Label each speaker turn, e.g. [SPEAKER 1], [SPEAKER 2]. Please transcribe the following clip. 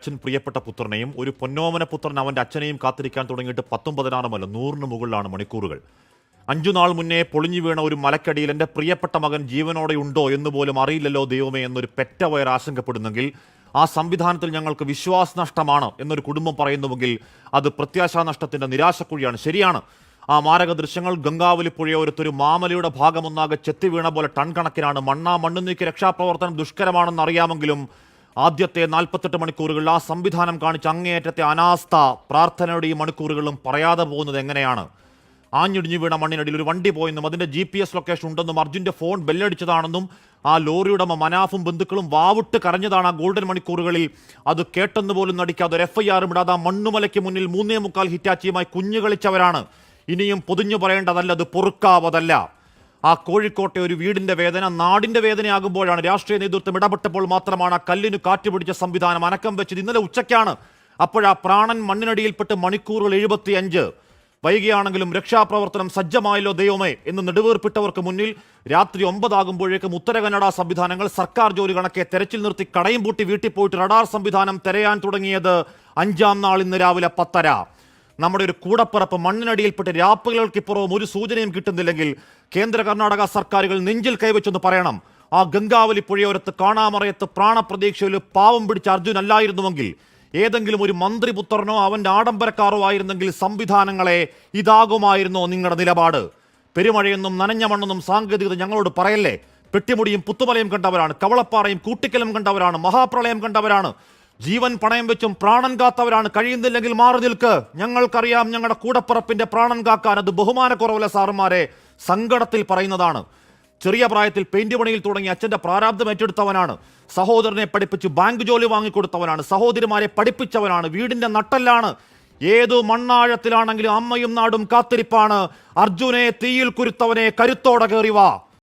[SPEAKER 1] അച്ഛൻ പ്രിയപ്പെട്ട പുത്രനെയും ഒരു പൊന്നോമന പുത്രൻ അവൻ്റെ അച്ഛനെയും കാത്തിരിക്കാൻ തുടങ്ങിയിട്ട് 19 100 മുകളിലാണ് മണിക്കൂറുകൾ. 5 നാൾ മുന്നേ പൊളിഞ്ഞു വീണ ഒരു മലക്കടിയിൽ എൻ്റെ പ്രിയപ്പെട്ട മകൻ ജീവനോടെ ഉണ്ടോ എന്ന് പോലും അറിയില്ലല്ലോ ദൈവമേ എന്നൊരു പെറ്റ വയർ ആശങ്കപ്പെടുന്നെങ്കിൽ, ആ സംവിധാനത്തിൽ ഞങ്ങൾക്ക് വിശ്വാസനഷ്ടമാണ് എന്നൊരു കുടുംബം പറയുന്നുവെങ്കിൽ അത് പ്രത്യാശാനഷ്ടത്തിൻ്റെ നിരാശക്കുഴിയാണ്. ശരിയാണ്, ആ മാരക ദൃശ്യങ്ങൾ ഗംഗാവലി പുഴയോരത്തൊരു മാമലയുടെ ഭാഗമൊന്നാകെ ചെത്തി വീണ പോലെ ടൺ കണക്കിനാണ്. മണ്ണ് നീക്കി രക്ഷാപ്രവർത്തനം ദുഷ്കരമാണെന്ന് അറിയാമെങ്കിലും ആദ്യത്തെ 48 മണിക്കൂറുകളിൽ ആ സംവിധാനം കാണിച്ച അങ്ങേയറ്റത്തെ അനാസ്ഥ പ്രാർത്ഥനയുടെ ഈ മണിക്കൂറുകളിലും പറയാതെ പോകുന്നത് എങ്ങനെയാണ്? ആഞ്ഞിടിഞ്ഞു വീണ മണ്ണിനടിയിൽ ഒരു വണ്ടി പോയെന്നും അതിൻ്റെ GPS ലൊക്കേഷൻ ഉണ്ടെന്നും അർജുൻ്റെ ഫോൺ ബെല്ലടിച്ചതാണെന്നും ആ ലോറിയുടെ മനാഫും ബന്ധുക്കളും വാവിട്ട് കരഞ്ഞതാണ് ആ ഗോൾഡൻ മണിക്കൂറുകളിൽ. അത് കേട്ടെന്ന് പോലും നടിക്കാതെ ഒരു FIR ഇടാതെ ആ മണ്ണുമലയ്ക്ക് മുന്നിൽ 3.25 ഹിറ്റാച്ചിയുമായി കുഞ്ഞു കളിച്ചവരാണ്. ഇനിയും പൊതിഞ്ഞു പറയേണ്ടതല്ല, അത് പൊറുക്കാവതല്ല. ആ കോഴിക്കോട്ടെ ഒരു വീടിൻ്റെ വേദന നാടിൻ്റെ വേദനയാകുമ്പോഴാണ് രാഷ്ട്രീയ നേതൃത്വം ഇടപെട്ടപ്പോൾ മാത്രമാണ് ആ കല്ലിന് കാറ്റുപിടിച്ച സംവിധാനം അനക്കം വെച്ചത്. ഇന്നലെ ഉച്ചയ്ക്കാണ്. അപ്പോഴാ പ്രാണൻ മണ്ണിനടിയിൽപ്പെട്ട് മണിക്കൂറുകൾ 75. വൈകിയാണെങ്കിലും രക്ഷാപ്രവർത്തനം സജ്ജമായല്ലോ ദൈവമേ എന്ന് നെടുവീർപ്പിട്ടവർക്ക് മുന്നിൽ രാത്രി 9 ആകുമ്പോഴേക്കും ഉത്തര കന്നഡ സംവിധാനങ്ങൾ സർക്കാർ ജോലി കണക്കെ തെരച്ചിൽ നിർത്തി കടയും പൂട്ടി വീട്ടിൽ പോയിട്ട് റഡാർ സംവിധാനം തിരയാൻ തുടങ്ങിയത് 5-ാം നാൾ ഇന്ന് രാവിലെ 10:30. നമ്മുടെ ഒരു കൂടപ്പിറപ്പ് മണ്ണിനടിയിൽപ്പെട്ട് രാപ്പകൽക്കിപ്പുറവും ഒരു സൂചനയും കിട്ടുന്നില്ലെങ്കിൽ കേന്ദ്ര കർണാടക സർക്കാരുകൾ നെഞ്ചിൽ കൈവച്ചെന്ന് പറയണം. ആ ഗംഗാവലി പുഴയോരത്ത് കാണാമറയത്ത് പ്രാണപ്രതീക്ഷയിൽ പാവം പിടിച്ച അർജുൻ അല്ലായിരുന്നുവെങ്കിൽ, ഏതെങ്കിലും ഒരു മന്ത്രിപുത്രനോ അവൻ്റെ ആഡംബരക്കാരോ ആയിരുന്നെങ്കിൽ സംവിധാനങ്ങളെ ഇതാകുമായിരുന്നോ നിങ്ങളുടെ നിലപാട്? പെരുമഴയെന്നും നനഞ്ഞ മണ്ണെന്നും സാങ്കേതികത ഞങ്ങളോട് പറയല്ലേ. പെട്ടിമുടിയും പുത്തുമലയും കണ്ടവരാണ്, കവളപ്പാറയും കൂട്ടിക്കലും കണ്ടവരാണ്, മഹാപ്രളയം കണ്ടവരാണ്, ജീവൻ പണയം വെച്ചും പ്രാണൻ കാത്തവരാണ്. കഴിയുന്നില്ലെങ്കിൽ മാറി നിൽക്ക്, ഞങ്ങൾക്കറിയാം ഞങ്ങളുടെ കൂടപ്പിറപ്പിന്റെ പ്രാണൻ കാക്കാൻ. അത് ബഹുമാനക്കുറവല്ല സാറുമാരെ, സങ്കടത്തിൽ പറയുന്നതാണ്. ചെറിയ പ്രായത്തിൽ പെയിന്റ് പണിയിൽ തുടങ്ങി അച്ഛൻ്റെ പ്രാരാബ്ദം ഏറ്റെടുത്തവനാണ്. സഹോദരനെ പഠിപ്പിച്ച് ബാങ്ക് ജോലി വാങ്ങിക്കൊടുത്തവനാണ്. സഹോദരിമാരെ പഠിപ്പിച്ചവനാണ്. വീടിന്റെ നട്ടെല്ലാണ്. ഏതു മണ്ണാഴത്തിലാണെങ്കിലും അമ്മയും നാടും കാത്തിരിപ്പാണ്. അർജുനെ തീയിൽ കുരുത്തവനെ കരുത്തോടെ കയറിവാ.